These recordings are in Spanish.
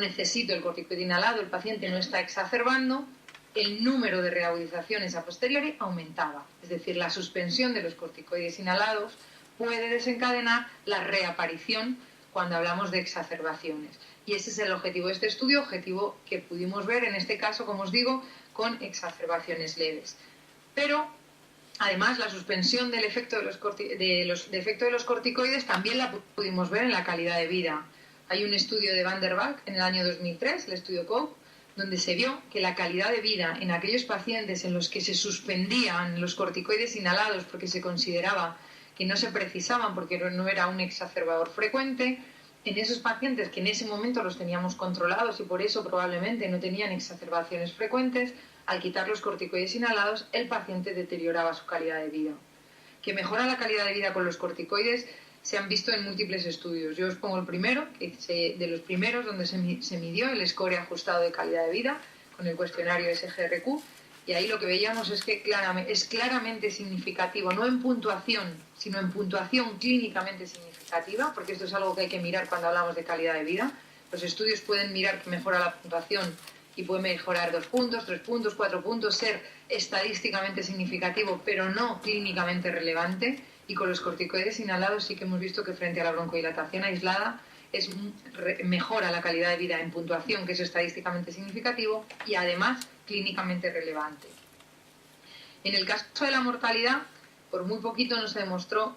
necesito el corticoide inhalado, el paciente no está exacerbando, el número de reagudizaciones a posteriori aumentaba. Es decir, la suspensión de los corticoides inhalados puede desencadenar la reaparición cuando hablamos de exacerbaciones. Y ese es el objetivo de este estudio, objetivo que pudimos ver en este caso, como os digo, con exacerbaciones leves. Pero, además, la suspensión del efecto de los corticoides también la pudimos ver en la calidad de vida. Hay un estudio de Van der Valk en el año 2003, el estudio COPE, donde se vio que la calidad de vida en aquellos pacientes en los que se suspendían los corticoides inhalados porque se consideraba que no se precisaban porque no era un exacerbador frecuente, en esos pacientes que en ese momento los teníamos controlados y por eso probablemente no tenían exacerbaciones frecuentes, al quitar los corticoides inhalados, el paciente deterioraba su calidad de vida. Que mejora la calidad de vida con los corticoides se han visto en múltiples estudios. Yo os pongo el primero, de los primeros donde se midió el score ajustado de calidad de vida con el cuestionario SGRQ, y ahí lo que veíamos es que es claramente significativo, no en puntuación, sino en puntuación clínicamente significativa, porque esto es algo que hay que mirar cuando hablamos de calidad de vida. Los estudios pueden mirar que mejora la puntuación y puede mejorar 2 puntos, 3 puntos, 4 puntos, ser estadísticamente significativo, pero no clínicamente relevante. Y con los corticoides inhalados sí que hemos visto que frente a la broncodilatación aislada mejora la calidad de vida en puntuación, que es estadísticamente significativo, y además clínicamente relevante. En el caso de la mortalidad, por muy poquito no se demostró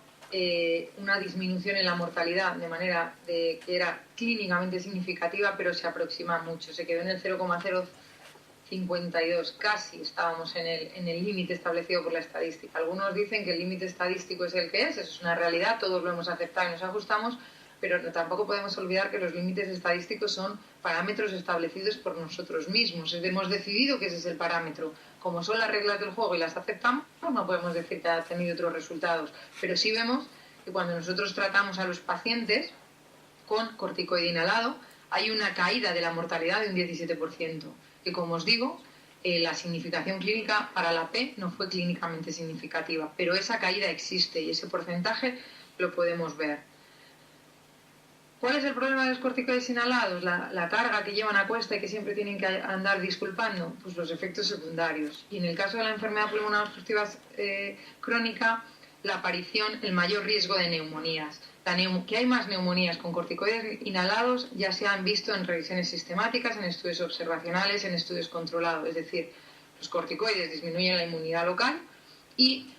una disminución en la mortalidad, de manera que era clínicamente significativa, pero se aproxima mucho. Se quedó en el 0,052, casi estábamos en el límite establecido por la estadística. Algunos dicen que el límite estadístico es el que es, eso es una realidad, todos lo hemos aceptado y nos ajustamos, pero tampoco podemos olvidar que los límites estadísticos son parámetros establecidos por nosotros mismos. Hemos decidido que ese es el parámetro. Como son las reglas del juego y las aceptamos, no podemos decir que ha tenido otros resultados. Pero sí vemos que cuando nosotros tratamos a los pacientes con corticoide inhalado, hay una caída de la mortalidad de un 17%. Que, como os digo, la significación clínica para la P no fue clínicamente significativa, pero esa caída existe y ese porcentaje lo podemos ver. ¿Cuál es el problema de los corticoides inhalados? La carga que llevan a cuesta y que siempre tienen que andar disculpando, pues los efectos secundarios. Y en el caso de la enfermedad pulmonar obstructiva crónica, la aparición, el mayor riesgo de neumonías. Que hay más neumonías con corticoides inhalados ya se han visto en revisiones sistemáticas, en estudios observacionales, en estudios controlados. Es decir, los corticoides disminuyen la inmunidad local y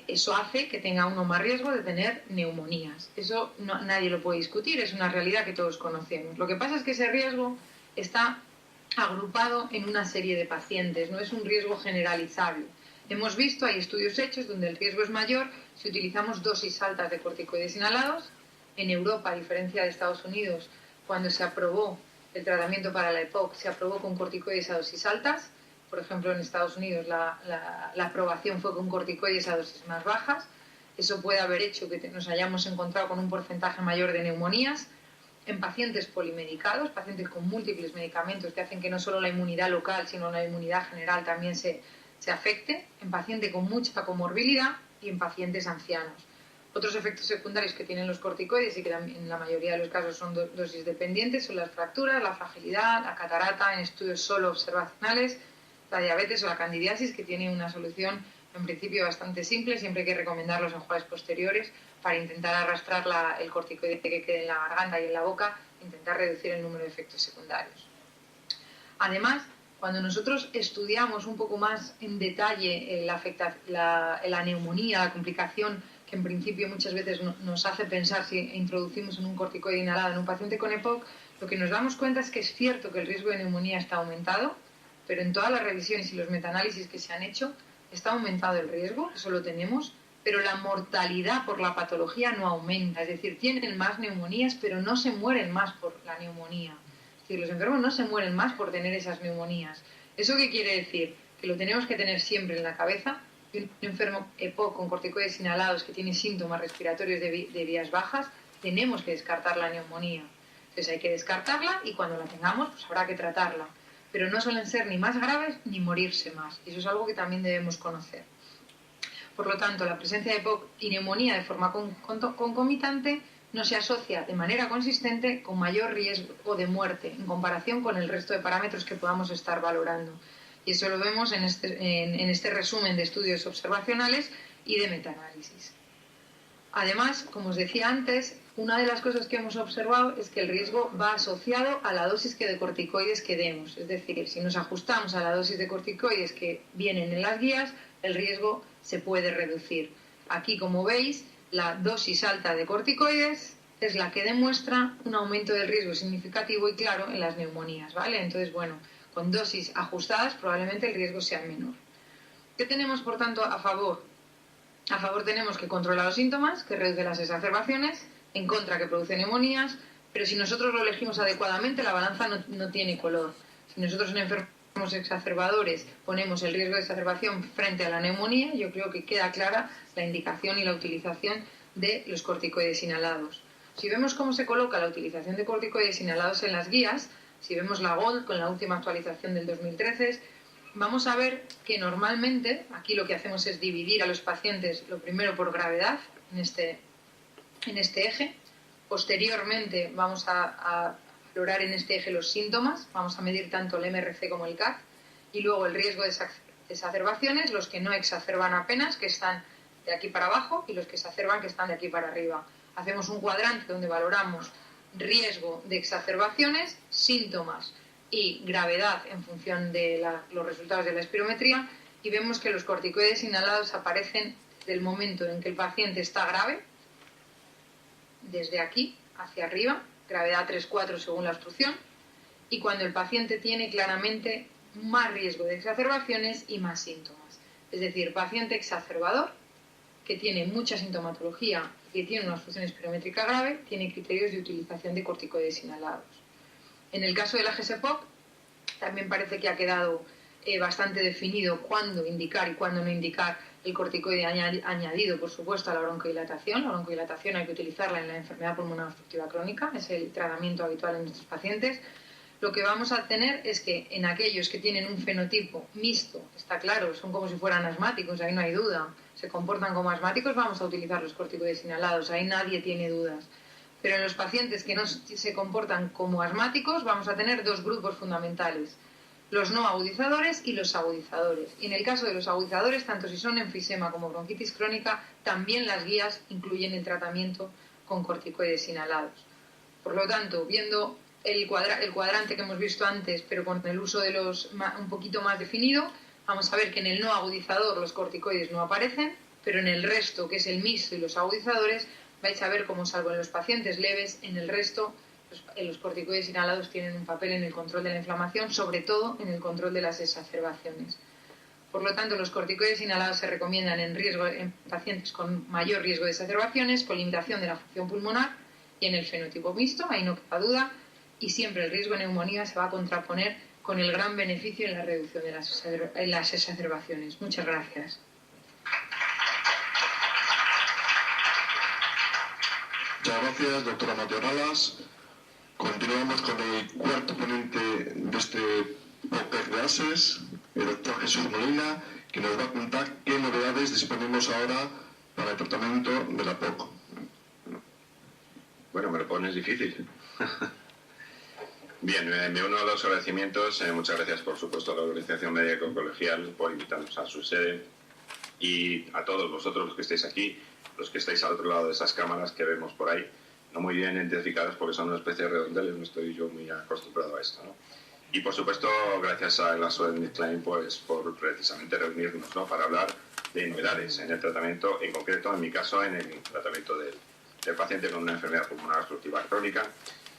eso hace que tenga uno más riesgo de tener neumonías. Eso nadie lo puede discutir, es una realidad que todos conocemos. Lo que pasa es que ese riesgo está agrupado en una serie de pacientes, no es un riesgo generalizable. Hemos visto, hay estudios hechos donde el riesgo es mayor si utilizamos dosis altas de corticoides inhalados. En Europa, a diferencia de Estados Unidos, cuando se aprobó el tratamiento para la EPOC, se aprobó con corticoides a dosis altas. Por ejemplo, en Estados Unidos la aprobación fue con corticoides a dosis más bajas. Eso puede haber hecho que nos hayamos encontrado con un porcentaje mayor de neumonías. En pacientes polimedicados, pacientes con múltiples medicamentos que hacen que no solo la inmunidad local, sino la inmunidad general también se afecte. En pacientes con mucha comorbilidad y en pacientes ancianos. Otros efectos secundarios que tienen los corticoides y que en la mayoría de los casos son dosis dependientes son las fracturas, la fragilidad, la catarata en estudios solo observacionales, la diabetes o la candidiasis, que tiene una solución en principio bastante simple. Siempre hay que recomendar los enjuagues posteriores para intentar arrastrar el corticoide que quede en la garganta y en la boca, intentar reducir el número de efectos secundarios. Además, cuando nosotros estudiamos un poco más en detalle la neumonía, la complicación que en principio muchas veces nos hace pensar si introducimos en un corticoide inhalado en un paciente con EPOC, lo que nos damos cuenta es que es cierto que el riesgo de neumonía está aumentado, pero en todas las revisiones y los metaanálisis que se han hecho está aumentado el riesgo, eso lo tenemos, pero la mortalidad por la patología no aumenta, es decir, tienen más neumonías, pero no se mueren más por la neumonía. Es decir, los enfermos no se mueren más por tener esas neumonías. ¿Eso qué quiere decir? Que lo tenemos que tener siempre en la cabeza. Un enfermo EPOC con corticoides inhalados que tiene síntomas respiratorios de vías bajas, tenemos que descartar la neumonía. Entonces hay que descartarla y cuando la tengamos, pues habrá que tratarla. Pero no suelen ser ni más graves ni morirse más. Y eso es algo que también debemos conocer. Por lo tanto, la presencia de EPOC y neumonía de forma concomitante no se asocia de manera consistente con mayor riesgo de muerte en comparación con el resto de parámetros que podamos estar valorando. Y eso lo vemos en este resumen de estudios observacionales y de metaanálisis. Además, como os decía antes, una de las cosas que hemos observado es que el riesgo va asociado a la dosis de corticoides que demos. Es decir, si nos ajustamos a la dosis de corticoides que vienen en las guías, el riesgo se puede reducir. Aquí, como veis, la dosis alta de corticoides es la que demuestra un aumento del riesgo significativo y claro en las neumonías, ¿vale? Entonces, bueno, con dosis ajustadas probablemente el riesgo sea menor. ¿Qué tenemos, por tanto, a favor? A favor tenemos que controla los síntomas, que reduce las exacerbaciones, en contra que produce neumonías, pero si nosotros lo elegimos adecuadamente, la balanza no tiene color. Si nosotros en enfermos exacerbadores ponemos el riesgo de exacerbación frente a la neumonía, yo creo que queda clara la indicación y la utilización de los corticoides inhalados. Si vemos cómo se coloca la utilización de corticoides inhalados en las guías, si vemos la GOLD con la última actualización del 2013, vamos a ver que normalmente, aquí lo que hacemos es dividir a los pacientes lo primero por gravedad, en este eje. Posteriormente vamos a valorar en este eje los síntomas, vamos a medir tanto el MRC como el CAT, y luego el riesgo de exacerbaciones, los que no exacerban apenas, que están de aquí para abajo, y los que exacerban, que están de aquí para arriba. Hacemos un cuadrante donde valoramos riesgo de exacerbaciones, síntomas y gravedad en función de los resultados de la espirometría, y vemos que los corticoides inhalados aparecen desde el momento en que el paciente está grave, desde aquí hacia arriba, gravedad 3-4 según la obstrucción, y cuando el paciente tiene claramente más riesgo de exacerbaciones y más síntomas. Es decir, paciente exacerbador, que tiene mucha sintomatología y que tiene una obstrucción espirométrica grave, tiene criterios de utilización de corticoides inhalados. En el caso de la GSPOC, también parece que ha quedado bastante definido cuándo indicar y cuándo no indicar el corticoide añadido, por supuesto, a la broncodilatación. La broncodilatación hay que utilizarla en la enfermedad pulmonar obstructiva crónica, es el tratamiento habitual en nuestros pacientes. Lo que vamos a tener es que en aquellos que tienen un fenotipo mixto, está claro, son como si fueran asmáticos, ahí no hay duda, se comportan como asmáticos, vamos a utilizar los corticoides inhalados, ahí nadie tiene dudas. Pero en los pacientes que no se comportan como asmáticos vamos a tener dos grupos fundamentales, los no agudizadores y los agudizadores. Y en el caso de los agudizadores, tanto si son enfisema como bronquitis crónica, también las guías incluyen el tratamiento con corticoides inhalados. Por lo tanto, viendo el cuadrante que hemos visto antes, pero con el uso de los un poquito más definido, vamos a ver que en el no agudizador los corticoides no aparecen, pero en el resto, que es el mixto y los agudizadores, vais a ver cómo, salvo en los pacientes leves, en el resto los corticoides inhalados tienen un papel en el control de la inflamación, sobre todo en el control de las exacerbaciones. Por lo tanto, los corticoides inhalados se recomiendan en pacientes con mayor riesgo de exacerbaciones, con limitación de la función pulmonar y en el fenotipo mixto, ahí no queda duda, y siempre el riesgo de neumonía se va a contraponer con el gran beneficio en la reducción de las exacerbaciones. Muchas gracias. Muchas gracias, doctora Mayoralas. Continuamos con el cuarto ponente de este podcast de ASES, el doctor Jesús Molina, que nos va a contar qué novedades disponemos ahora para el tratamiento de la POC. Bueno, me lo pones difícil. Bien, me uno a los agradecimientos. Muchas gracias, por supuesto, a la Organización Médico Colegial por invitarnos a su sede y a todos vosotros los que estáis aquí, los que estáis al otro lado de esas cámaras que vemos por ahí, no muy bien identificadas porque son una especie de redondeles, no estoy yo muy acostumbrado a esto, ¿no? Y por supuesto, gracias a la Solid Klein, pues por precisamente reunirnos, ¿no?, para hablar de novedades en el tratamiento, en concreto, en mi caso, en el tratamiento del paciente con una enfermedad pulmonar obstructiva crónica.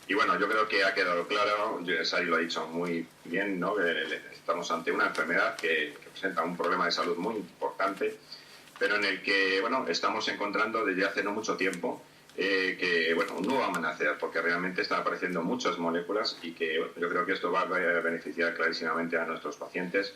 Y bueno, yo creo que ha quedado claro, Sari lo ha dicho muy bien, ¿no?, que estamos ante una enfermedad que presenta un problema de salud muy importante, pero en el que, bueno, estamos encontrando desde hace no mucho tiempo que, bueno, un nuevo amanecer, porque realmente están apareciendo muchas moléculas y que, bueno, yo creo que esto va a beneficiar clarísimamente a nuestros pacientes,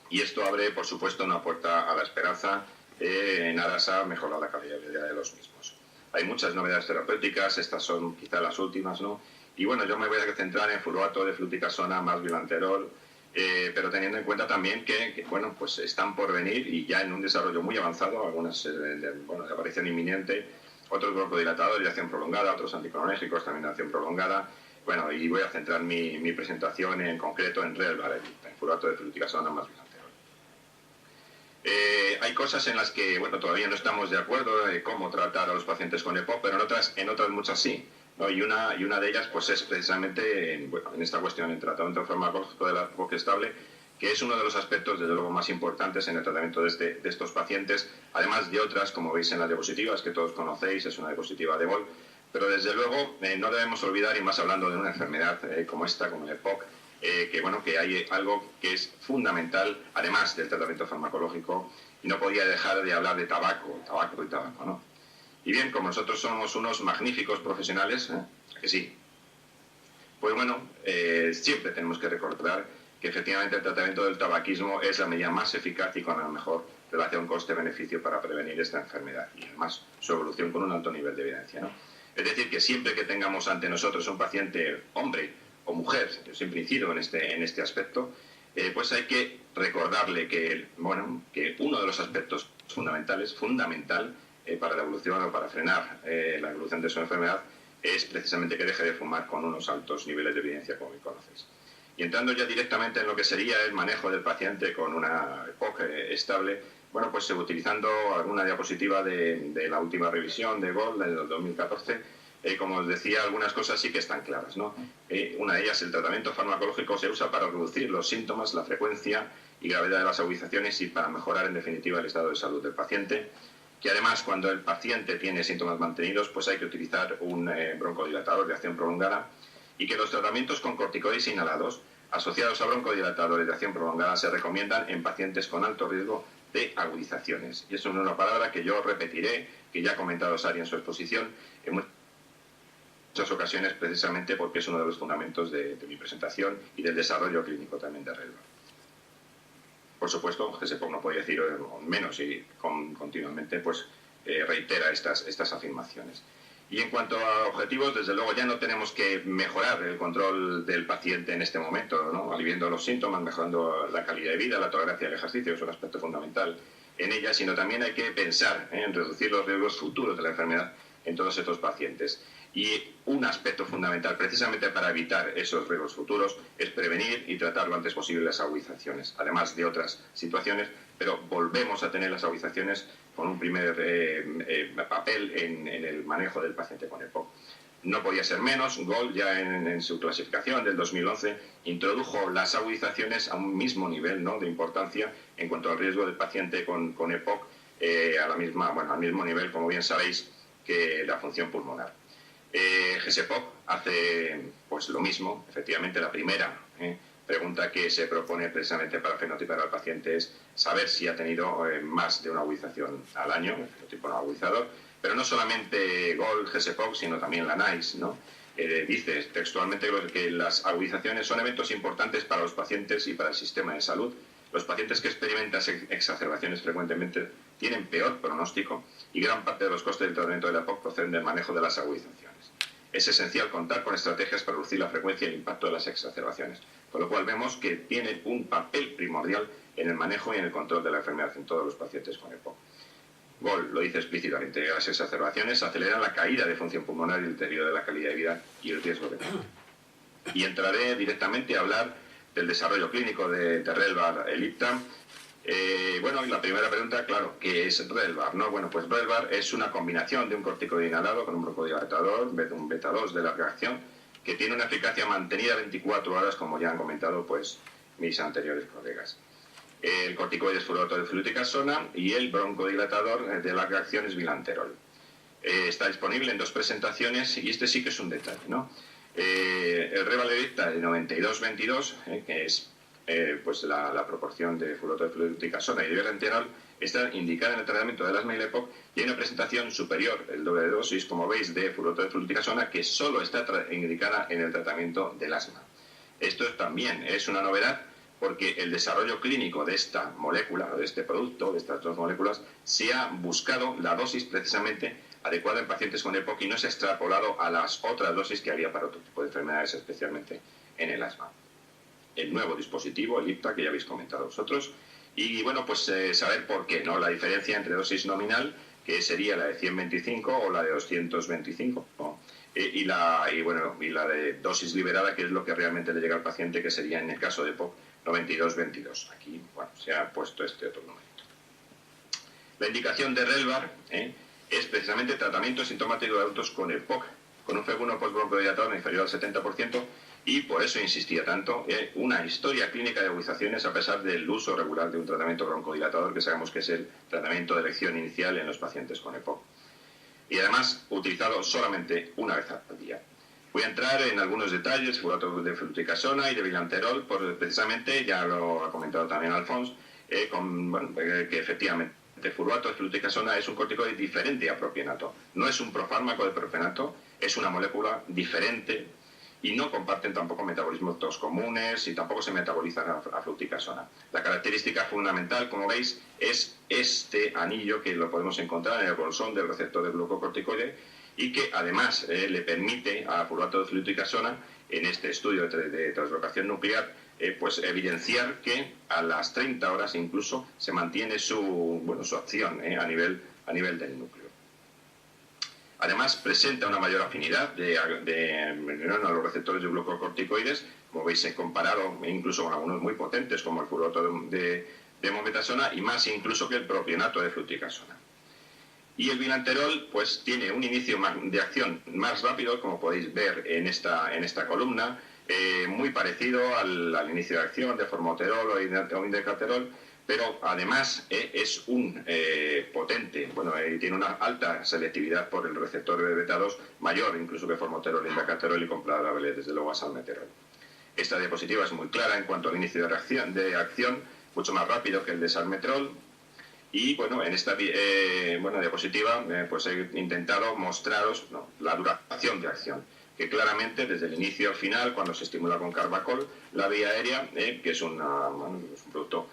y esto abre, por supuesto, una puerta a la esperanza en aras a mejorar la calidad de vida de los mismos. Hay muchas novedades terapéuticas, estas son quizá las últimas, ¿no? Y bueno, yo me voy a centrar en fluato de fluticasona más bilanterol, pero teniendo en cuenta también que, bueno, pues están por venir y ya en un desarrollo muy avanzado, algunas de aparición inminente, otros broncodilatadores de acción prolongada, otros anticolinérgicos también de acción prolongada. Bueno, y voy a centrar mi presentación en concreto en Relvar, en furato de fluticasona más bilanterol. Hay cosas en las que, bueno, todavía no estamos de acuerdo de cómo tratar a los pacientes con EPOC, pero en otras muchas sí, ¿no? Y una de ellas pues es precisamente en esta cuestión, el tratamiento farmacológico de la EPOC estable, que es uno de los aspectos, desde luego, más importantes en el tratamiento de estos pacientes, además de otras, como veis en las diapositivas, que todos conocéis, es una diapositiva de Gol, pero desde luego no debemos olvidar, y más hablando de una enfermedad como esta, como el EPOC, que hay algo que es fundamental, además del tratamiento farmacológico, y no podía dejar de hablar de tabaco, ¿no? Y bien, como nosotros somos unos magníficos profesionales, que sí, pues bueno, siempre tenemos que recordar que efectivamente el tratamiento del tabaquismo es la medida más eficaz y con la mejor relación coste-beneficio para prevenir esta enfermedad, y además su evolución con un alto nivel de evidencia, ¿no? Es decir, que siempre que tengamos ante nosotros un paciente hombre o mujer, yo siempre incido en este aspecto, pues hay que recordarle que uno de los aspectos fundamental para la evolución o para frenar la evolución de su enfermedad es precisamente que deje de fumar con unos altos niveles de evidencia, como conocéis. Y entrando ya directamente en lo que sería el manejo del paciente con una EPOC estable, bueno, pues utilizando alguna diapositiva de la última revisión de Gol del 2014, como os decía, algunas cosas sí que están claras, ¿no? Una de ellas, el tratamiento farmacológico se usa para reducir los síntomas, la frecuencia y gravedad de las agudizaciones y para mejorar en definitiva el estado de salud del paciente, que además cuando el paciente tiene síntomas mantenidos, pues hay que utilizar un broncodilatador de acción prolongada, y que los tratamientos con corticoides inhalados asociados a broncodilatadores de acción prolongada se recomiendan en pacientes con alto riesgo de agudizaciones. Y eso es una palabra que yo repetiré, que ya ha comentado Sari en su exposición, en muchas ocasiones, precisamente porque es uno de los fundamentos de mi presentación y del desarrollo clínico también de Relvar. Por supuesto, GSPOC no puede decir menos y continuamente pues, reitera estas afirmaciones. Y en cuanto a objetivos, desde luego ya no tenemos que mejorar el control del paciente en este momento, ¿no? Aliviando los síntomas, mejorando la calidad de vida, la tolerancia al ejercicio, que es un aspecto fundamental en ella, sino también hay que pensar en reducir los riesgos futuros de la enfermedad en todos estos pacientes. Y un aspecto fundamental, precisamente para evitar esos riesgos futuros, es prevenir y tratar lo antes posible las agudizaciones, además de otras situaciones, pero volvemos a tener las agudizaciones con un primer papel en el manejo del paciente con EPOC. No podía ser menos, Gol ya en su clasificación del 2011 introdujo las agudizaciones a un mismo nivel, ¿no?, de importancia en cuanto al riesgo del paciente con EPOC, al mismo nivel, como bien sabéis, que la función pulmonar. GSPOC hace pues lo mismo, efectivamente la primera pregunta que se propone precisamente para fenotipar al paciente es saber si ha tenido más de una agudización al año, el fenotipo no agudizador, pero no solamente Gol, GSPOC, sino también la NICE, ¿no? Dice textualmente que las agudizaciones son eventos importantes para los pacientes y para el sistema de salud. Los pacientes que experimentan exacerbaciones frecuentemente tienen peor pronóstico y gran parte de los costes del tratamiento de la EPOC proceden del manejo de las agudizaciones. Es esencial contar con estrategias para reducir la frecuencia y el impacto de las exacerbaciones, con lo cual vemos que tiene un papel primordial en el manejo y en el control de la enfermedad en todos los pacientes con EPOC. Gol lo dice explícitamente, las exacerbaciones aceleran la caída de función pulmonar y el deterioro de la calidad de vida y el riesgo de muerte. Y entraré directamente a hablar del desarrollo clínico de Relvar Ellipta. Y la primera pregunta, claro, ¿qué es Relvar, no? Bueno, pues Relvar es una combinación de un corticoide inhalado con un broncodilatador, un beta-2 de larga acción, que tiene una eficacia mantenida 24 horas, como ya han comentado pues mis anteriores colegas. El corticoide es furato de fluticasona y el broncodilatador de larga acción es bilanterol. Está disponible en 2 presentaciones y este sí que es un detalle, ¿no? El Relvar Ellipta de 92-22, que es la proporción de furato de fluticasona y de bilanterol, está indicada en el tratamiento del asma y la EPOC, y hay una presentación superior, el doble de dosis, como veis, de furato de fluticasona, que solo está indicada en el tratamiento del asma. Esto también es una novedad, porque el desarrollo clínico de esta molécula, de este producto, de estas 2 moléculas, se ha buscado la dosis precisamente adecuada en pacientes con EPOC y no se ha extrapolado a las otras dosis que había para otro tipo de enfermedades, especialmente en el asma. El nuevo dispositivo, el Ellipta, que ya habéis comentado vosotros, y saber por qué, ¿no? La diferencia entre dosis nominal que sería la de 125 o la de 225, ¿no? Y la de dosis liberada, que es lo que realmente le llega al paciente, que sería en el caso de EPOC 92-22. Aquí, bueno, se ha puesto este otro número. La indicación de Relvar es precisamente tratamiento sintomático de adultos con EPOC, con un FEV1 postbroncodilatador inferior al 70%, y por eso insistía tanto una historia clínica de agudizaciones a pesar del uso regular de un tratamiento broncodilatador, que sabemos que es el tratamiento de elección inicial en los pacientes con EPOC. Y además utilizado solamente una vez al día. Voy a entrar en algunos detalles, furato de fluticasona y de bilanterol, precisamente, ya lo ha comentado también Alfons, que efectivamente el furbato de fluticasona es un corticoide diferente a propionato. No es un profármaco de propionato, es una molécula diferente y no comparten tampoco metabolismos comunes y tampoco se metabolizan a fluticasona. La característica fundamental, como veis, es este anillo que lo podemos encontrar en el bolsón del receptor de glucocorticoide y que además le permite a furbato de fluticasona, en este estudio de translocación nuclear, pues evidenciar que a las 30 horas incluso se mantiene su acción a nivel del núcleo. Además, presenta una mayor afinidad a los receptores de glucocorticoides, como veis, comparado incluso con algunos muy potentes, como el furbato de mometasona, y más incluso que el propionato de fluticasona. Y el bilanterol, pues, tiene un inicio de acción más rápido, como podéis ver en esta columna, muy parecido al inicio de acción de formoterol o indacaterol, pero además es un potente, tiene una alta selectividad por el receptor de beta-2, mayor incluso que formoterol, indacaterol y comparable desde luego a salmeterol. Esta diapositiva es muy clara en cuanto al inicio de acción, mucho más rápido que el de salmeterol. Y en esta diapositiva pues he intentado mostraros la duración de acción, que claramente desde el inicio al final, cuando se estimula con carbacol la vía aérea, que es un producto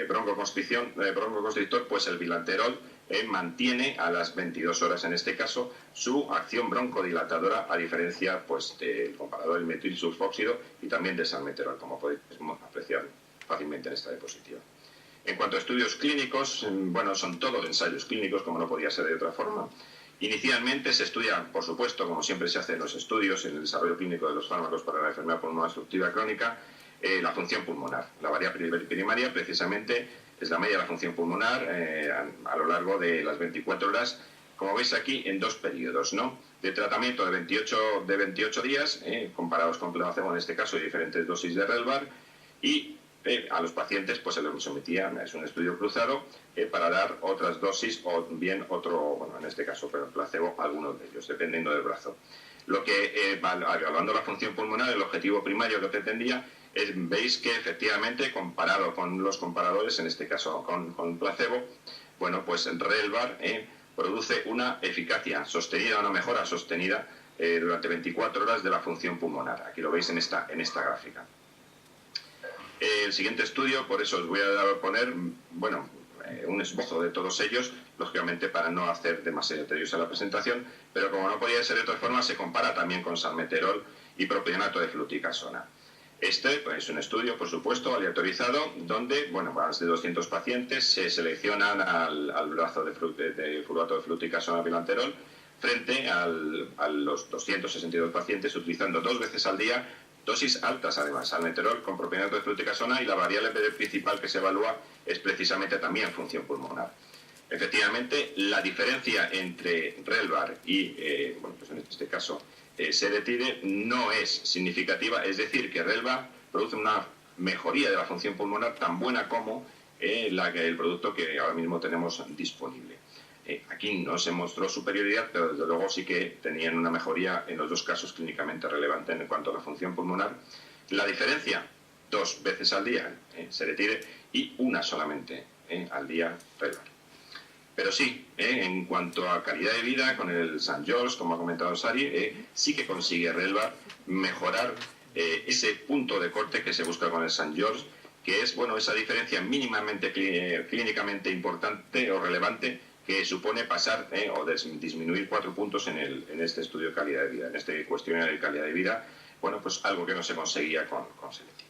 broncoconstrictor, pues el bilanterol mantiene a las 22 horas en este caso su acción broncodilatadora, a diferencia pues del comparador del metilsulfóxido y también del salmeterol, como podéis apreciar fácilmente en esta diapositiva. En cuanto a estudios clínicos, son todos ensayos clínicos, como no podía ser de otra forma. Inicialmente se estudia, por supuesto, como siempre se hace en los estudios, en el desarrollo clínico de los fármacos para la enfermedad pulmonar obstructiva crónica, la función pulmonar. La variable primaria, precisamente, es la media de la función pulmonar a lo largo de las 24 horas, como veis aquí, en dos periodos, ¿no? De tratamiento de 28 días, comparados con placebo en este caso, y diferentes dosis de Relvar, y a los pacientes pues se les sometía, es un estudio cruzado, para dar otras dosis o bien otro, en este caso placebo, algunos de ellos, dependiendo del brazo. Lo que, evaluando la función pulmonar, el objetivo primario que pretendía es, veis que efectivamente, comparado con los comparadores, en este caso con placebo, pues Relvar produce una eficacia sostenida, una mejora sostenida durante 24 horas de la función pulmonar. Aquí lo veis en esta gráfica. El siguiente estudio, por eso os voy a poner, un esbozo de todos ellos, lógicamente para no hacer demasiado tediosa la presentación, pero como no podía ser de otra forma, se compara también con salmeterol y propionato de fluticasona. Este es un estudio, por supuesto, aleatorizado, donde, más de 200 pacientes se seleccionan al brazo de furbato de fluticasona bilanterol frente a los 262 pacientes, utilizando 2 veces al día dosis altas, además, salmeterol con propionato de fluticasona, y la variable principal que se evalúa es precisamente también función pulmonar. Efectivamente, la diferencia entre Relvar y, en este caso, Seretide no es significativa, es decir, que Relvar produce una mejoría de la función pulmonar tan buena como el producto que ahora mismo tenemos disponible. Aquí no se mostró superioridad, pero desde luego sí que tenían una mejoría en los dos casos clínicamente relevante en cuanto a la función pulmonar. La diferencia, 2 veces al día Seretide y una solamente al día Relvar. Pero sí, en cuanto a calidad de vida, con el St. George, como ha comentado Sari, sí que consigue Relvar mejorar ese punto de corte que se busca con el St. George, que es esa diferencia mínimamente clínicamente importante o relevante, que supone pasar o disminuir 4 puntos en este estudio de calidad de vida, en este cuestionario de calidad de vida, pues algo que no se conseguía con Seretide.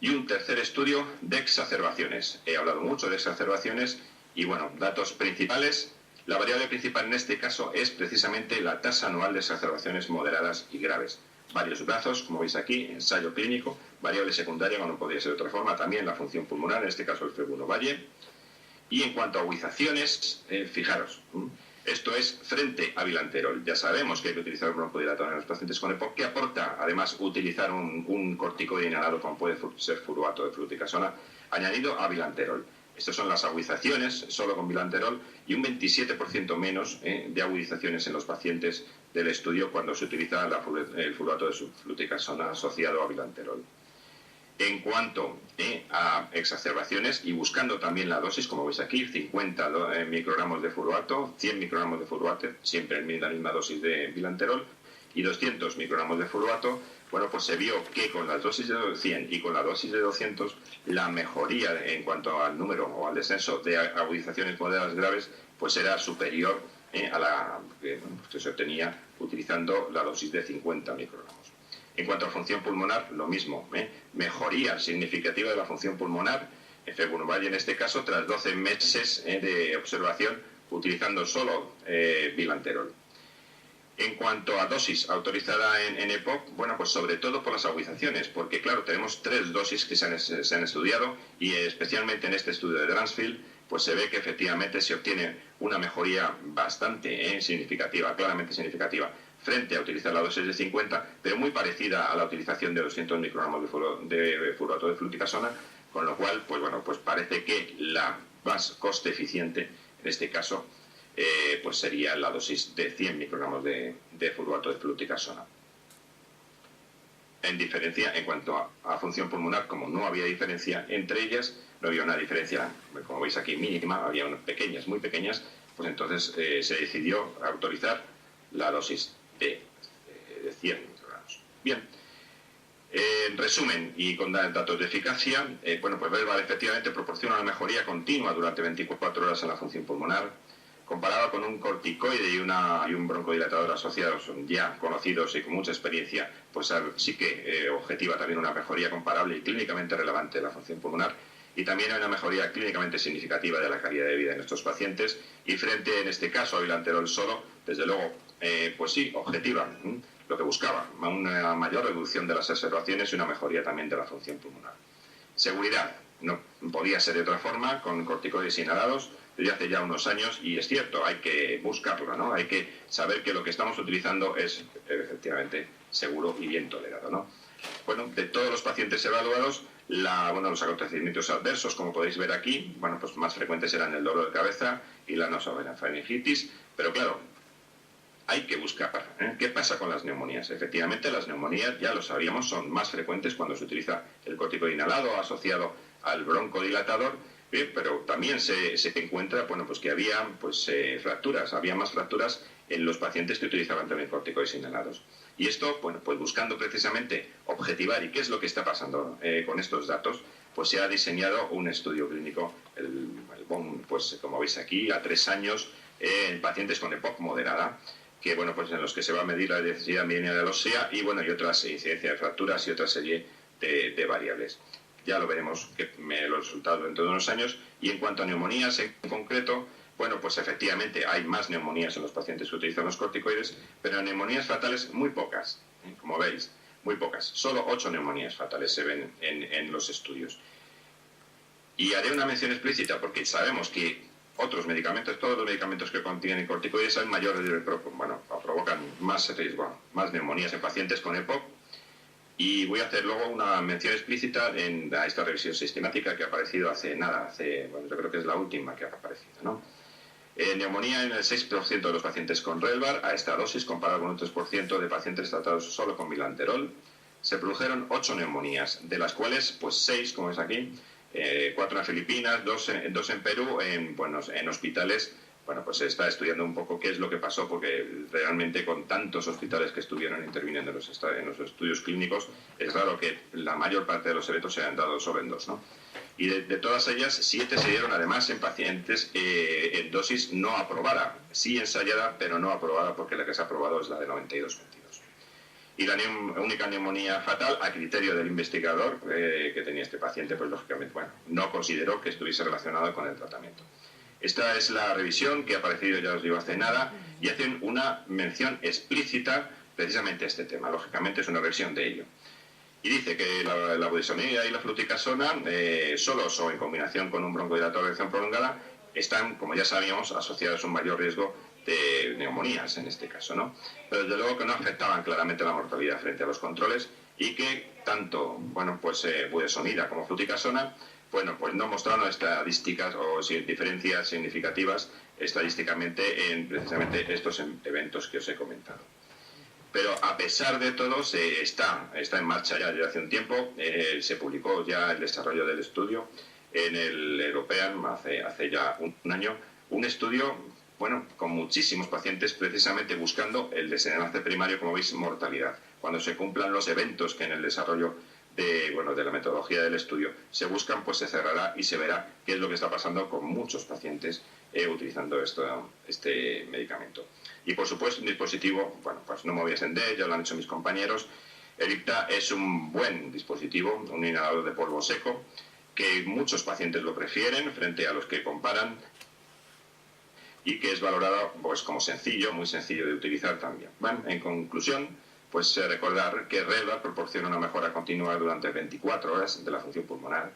Y un tercer estudio de exacerbaciones. He hablado mucho de exacerbaciones Y bueno, datos principales. La variable principal en este caso es precisamente la tasa anual de exacerbaciones moderadas y graves. Varios brazos, como veis aquí, ensayo clínico, variable secundaria, como no podría ser de otra forma, también la función pulmonar, en este caso el FeB1-Valle. Y en cuanto a agudizaciones, fijaros, esto es frente a bilanterol. Ya sabemos que hay que utilizar el broncodilatador en los pacientes con EPOC, que aporta además utilizar un corticoide inhalado como puede ser furuato de fluticasona, añadido a bilanterol. Estas son las agudizaciones solo con bilanterol y un 27% menos de agudizaciones en los pacientes del estudio cuando se utiliza el furuato de fluticasona asociado a bilanterol. En cuanto a exacerbaciones y buscando también la dosis, como veis aquí, 50 microgramos de furuato, 100 microgramos de furuato, siempre en la misma dosis de bilanterol, y 200 microgramos de furuato, bueno, pues se vio que con las dosis de 100 y con la dosis de 200, la mejoría en cuanto al número o al descenso de agudizaciones moderadas graves, pues era superior a la que se obtenía utilizando la dosis de 50 microgramos. En cuanto a función pulmonar, lo mismo, mejoría significativa de la función pulmonar, en FeB1-Valle en este caso, tras 12 meses de observación utilizando solo bilanterol. En cuanto a dosis autorizada en EPOC, bueno, pues sobre todo por las agudizaciones, porque claro, tenemos 3 dosis que se han estudiado y especialmente en este estudio de Dransfield, pues se ve que efectivamente se obtiene una mejoría bastante significativa, claramente significativa, frente a utilizar la dosis de 50, pero muy parecida a la utilización de 200 microgramos de furuato de fluticasona, con lo cual, pues bueno, pues parece que la más coste eficiente, en este caso, pues sería la dosis de 100 microgramos de furuato de fluticasona. En diferencia, en cuanto a función pulmonar, como no había diferencia entre ellas, no había una diferencia, como veis aquí, mínima, había unas pequeñas, muy pequeñas, pues entonces se decidió autorizar la dosis de 100 microgramos. Bien, en resumen y con datos de eficacia, bueno, pues Relvar efectivamente proporciona una mejoría continua durante 24 horas en la función pulmonar, comparado con un corticoide y un broncodilatador asociados ya conocidos y con mucha experiencia, pues sí que objetiva también una mejoría comparable y clínicamente relevante de la función pulmonar, y también hay una mejoría clínicamente significativa de la calidad de vida de nuestros pacientes, y frente en este caso a bilanterol solo, desde luego, pues sí, objetiva, lo que buscaba, una mayor reducción de las exacerbaciones y una mejoría también de la función pulmonar. Seguridad, no podía ser de otra forma, con corticoides inhalados, desde hace ya unos años, y es cierto, hay que buscarlo, ¿no? Hay que saber que lo que estamos utilizando es efectivamente seguro y bien tolerado, ¿no? Bueno, de todos los pacientes evaluados, los acontecimientos adversos, como podéis ver aquí, bueno, pues más frecuentes eran el dolor de cabeza y la nasofaringitis, pero claro, hay que buscar qué pasa con las neumonías. Efectivamente, las neumonías, ya lo sabíamos, son más frecuentes cuando se utiliza el corticoide inhalado asociado al broncodilatador, pero también se encuentra, bueno, pues que había fracturas, había más fracturas en los pacientes que utilizaban también corticoides inhalados. Y esto, bueno, pues buscando precisamente objetivar y qué es lo que está pasando con estos datos, pues se ha diseñado un estudio clínico, el BOM, pues como veis aquí, a 3 años, en pacientes con EPOC moderada, que bueno, pues en los que se va a medir la densidad mineral ósea y bueno, y otras incidencias de fracturas y otra serie de variables. Ya lo veremos los resultados dentro de unos años. Y en cuanto a neumonías en concreto, bueno, pues efectivamente hay más neumonías en los pacientes que utilizan los corticoides, pero neumonías fatales muy pocas, como veis, muy pocas. Solo 8 neumonías fatales se ven en los estudios. Y haré una mención explícita porque sabemos que otros medicamentos, todos los medicamentos que contienen corticoides son provocan más riesgo, más neumonías en pacientes con EPOC. Y voy a hacer luego una mención explícita a esta revisión sistemática que ha aparecido bueno, yo creo que es la última que ha aparecido, ¿no? Neumonía en el 6% de los pacientes con Relvar a esta dosis, comparado con un 3% de pacientes tratados solo con bilanterol. Se produjeron 8 neumonías, de las cuales, pues 6, como es aquí, 4 en Filipinas, 2 en Perú, en hospitales. Bueno, pues se está estudiando un poco qué es lo que pasó, porque realmente con tantos hospitales que estuvieron interviniendo en los estudios clínicos, es raro que la mayor parte de los eventos se hayan dado solo en 2, ¿no? Y de todas ellas, 7 se dieron además en pacientes en dosis no aprobada, sí ensayada, pero no aprobada, porque la que se ha aprobado es la de 92-22. Y la única neumonía fatal, a criterio del investigador que tenía este paciente, pues lógicamente, bueno, no consideró que estuviese relacionada con el tratamiento. Esta es la revisión que ha aparecido, ya os digo, hace nada, y hacen una mención explícita precisamente a este tema. Lógicamente es una revisión de ello. Y dice que la budesonida y la fluticasona, solos o en combinación con un broncodilatador de acción prolongada, están, como ya sabíamos, asociados a un mayor riesgo de neumonías en este caso, ¿no? Pero desde luego que no afectaban claramente la mortalidad frente a los controles y que tanto, bueno, pues budesonida como fluticasona, bueno, pues no mostraron estadísticas o diferencias significativas estadísticamente en precisamente estos eventos que os he comentado. Pero a pesar de todo, está en marcha ya desde hace un tiempo. Se publicó ya el desarrollo del estudio en el European hace ya un año. Un estudio, bueno, con muchísimos pacientes, precisamente buscando el desenlace primario, como veis, mortalidad. Cuando se cumplan los eventos que en el desarrollo de la metodología del estudio se buscan, pues se cerrará y se verá qué es lo que está pasando con muchos pacientes utilizando este medicamento. Y por supuesto, un dispositivo, bueno, pues no me voy a extender, ya lo han hecho mis compañeros. El IPTA es un buen dispositivo, un inhalador de polvo seco, que muchos pacientes lo prefieren frente a los que comparan y que es valorado pues como sencillo, muy sencillo de utilizar también. Bueno, en conclusión, pues recordar que Relva proporciona una mejora continua durante 24 horas de la función pulmonar,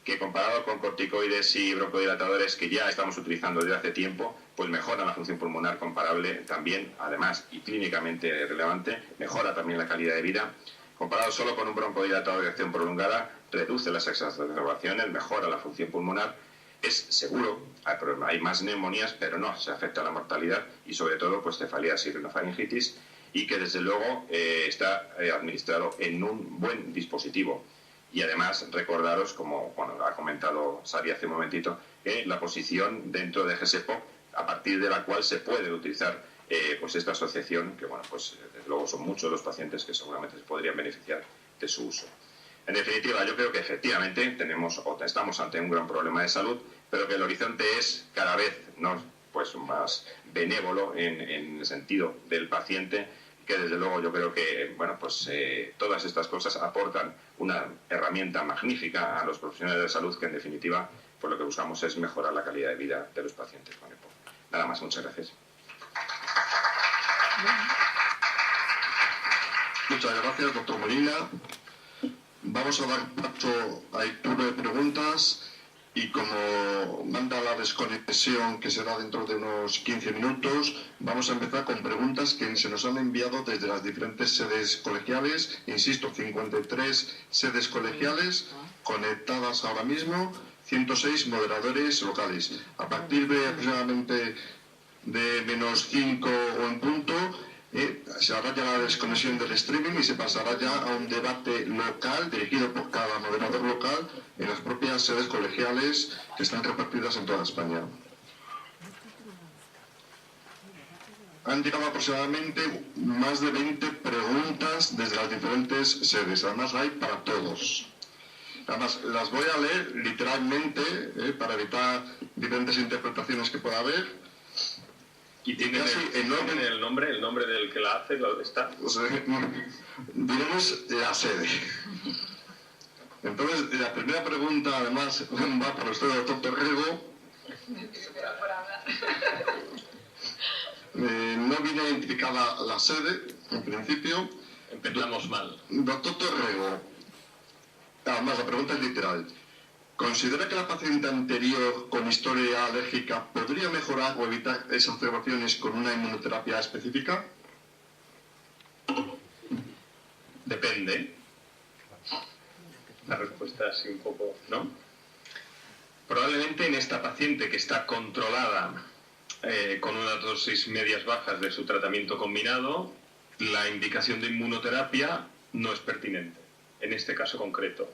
que comparado con corticoides y broncodilatadores que ya estamos utilizando desde hace tiempo, pues mejora la función pulmonar comparable también, además, y clínicamente relevante, mejora también la calidad de vida. Comparado solo con un broncodilatador de acción prolongada, reduce las exacerbaciones, mejora la función pulmonar. Es seguro, hay más neumonías, pero no se afecta a la mortalidad y sobre todo pues cefalías y rinofaringitis, y que desde luego está administrado en un buen dispositivo. Y además recordaros, como bueno, ha comentado Sari hace un momentito, la posición dentro de GSPOC, a partir de la cual se puede utilizar pues esta asociación, que bueno, pues desde luego son muchos los pacientes que seguramente se podrían beneficiar de su uso. En definitiva, yo creo que efectivamente estamos ante un gran problema de salud, pero que el horizonte es cada vez pues más benévolo en el sentido del paciente, que desde luego yo creo que bueno, pues todas estas cosas aportan una herramienta magnífica a los profesionales de salud, que en definitiva pues lo que buscamos es mejorar la calidad de vida de los pacientes con EPOC. Nada más, muchas gracias. Muchas gracias, doctor Molina. Vamos a dar paso a turno de preguntas y como manda la desconexión que será dentro de unos 15 minutos, vamos a empezar con preguntas que se nos han enviado desde las diferentes sedes colegiales. Insisto, 53 sedes colegiales conectadas ahora mismo, 106 moderadores locales. A partir de aproximadamente de -5 o en punto, se hará ya la desconexión del streaming y se pasará ya a un debate local dirigido por cada moderador local en las propias sedes colegiales que están repartidas en toda España. Han llegado aproximadamente más de 20 preguntas desde las diferentes sedes, además hay para todos. Además, las voy a leer literalmente para evitar diferentes interpretaciones que pueda haber. ¿Y tiene el nombre del que la hace? ¿Dónde está? Diremos la sede. Entonces, la primera pregunta, además, va para usted, doctor Torrego. No viene identificada la sede, en principio. Empezamos mal. Doctor Torrego, además, la pregunta es literal. ¿Considera que la paciente anterior con historia alérgica podría mejorar o evitar esas observaciones con una inmunoterapia específica? Depende. La respuesta es un poco, ¿no? Probablemente en esta paciente que está controlada con unas dosis medias bajas de su tratamiento combinado, la indicación de inmunoterapia no es pertinente, en este caso concreto.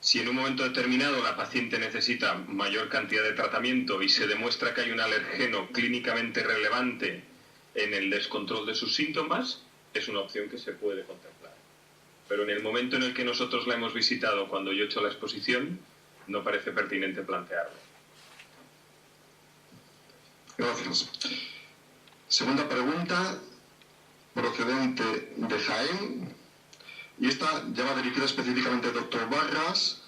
Si en un momento determinado la paciente necesita mayor cantidad de tratamiento y se demuestra que hay un alergeno clínicamente relevante en el descontrol de sus síntomas, es una opción que se puede contemplar. Pero en el momento en el que nosotros la hemos visitado, cuando yo he hecho la exposición, no parece pertinente plantearlo. Gracias. Segunda pregunta, procedente de Jaén. Y esta ya va dirigida específicamente al doctor Barras.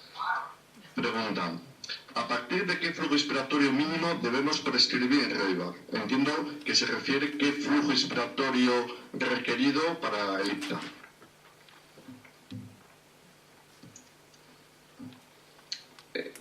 Pregunta: ¿A partir de qué flujo expiratorio mínimo debemos prescribir REIBA? Entiendo que se refiere qué flujo expiratorio requerido para el IPTA.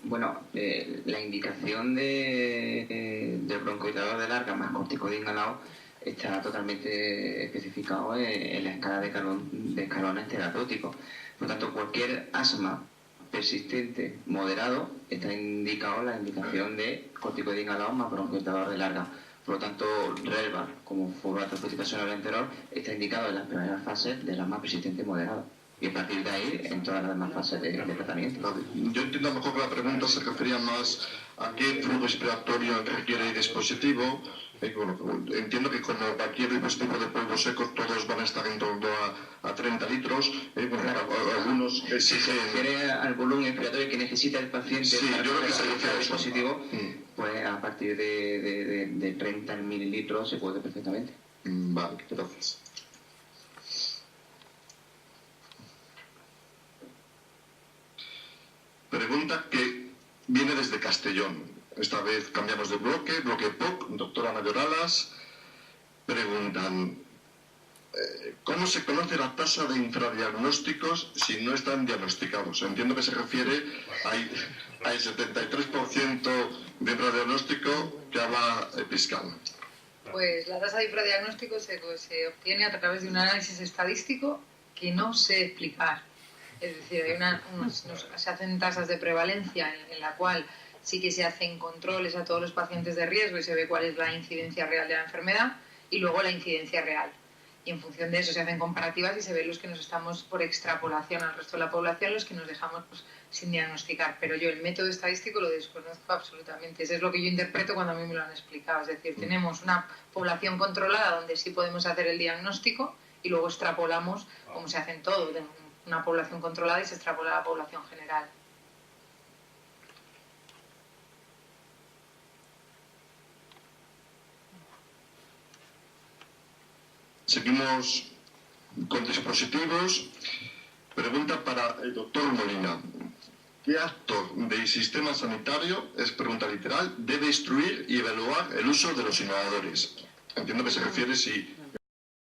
Bueno, la indicación del broncohilador de larga más corticoide inhalado está totalmente especificado en la escala de escalones terapéuticos. Por lo tanto, cualquier asma persistente moderado está indicado la indicación de corticoide inhalado más broncohilador de larga. Por lo tanto, REIBA, como fórmula terapéutica sonolenterol, está indicado en las primeras fases del asma persistente moderado. Y a partir de ahí, en todas las demás fases de tratamiento. Yo entiendo a lo mejor que la pregunta se refería más a qué flujo expiratorio requiere el dispositivo. Bueno, entiendo que como cualquier dispositivo de polvo seco, todos van a estar en torno a 30 litros. Bueno, algunos exigen... Si se refiere al volumen expiratorio que necesita el paciente para yo creo que se refiere al dispositivo, pues a partir de 30 mililitros se puede perfectamente. Vale, gracias. Pregunta que viene desde Castellón. Esta vez cambiamos de bloque POC, doctora Mayoralas. Preguntan, ¿cómo se conoce la tasa de infradiagnósticos si no están diagnosticados? Entiendo que se refiere al 73% de infradiagnóstico que habla Episcan. Pues la tasa de infradiagnóstico se obtiene a través de un análisis estadístico que no sé explicar. Es decir, se hacen tasas de prevalencia en la cual sí que se hacen controles a todos los pacientes de riesgo y se ve cuál es la incidencia real de la enfermedad y luego la incidencia real. Y en función de eso se hacen comparativas y se ven los que nos estamos por extrapolación al resto de la población, los que nos dejamos sin diagnosticar. Pero yo el método estadístico lo desconozco absolutamente. Eso es lo que yo interpreto cuando a mí me lo han explicado. Es decir, tenemos una población controlada donde sí podemos hacer el diagnóstico y luego extrapolamos, como se hace en todo, de una población controlada y se extrapola a la población general. Seguimos con dispositivos. Pregunta para el doctor Molina. ¿Qué actor del sistema sanitario, es pregunta literal, debe instruir y evaluar el uso de los inhaladores? Entiendo que se refiere si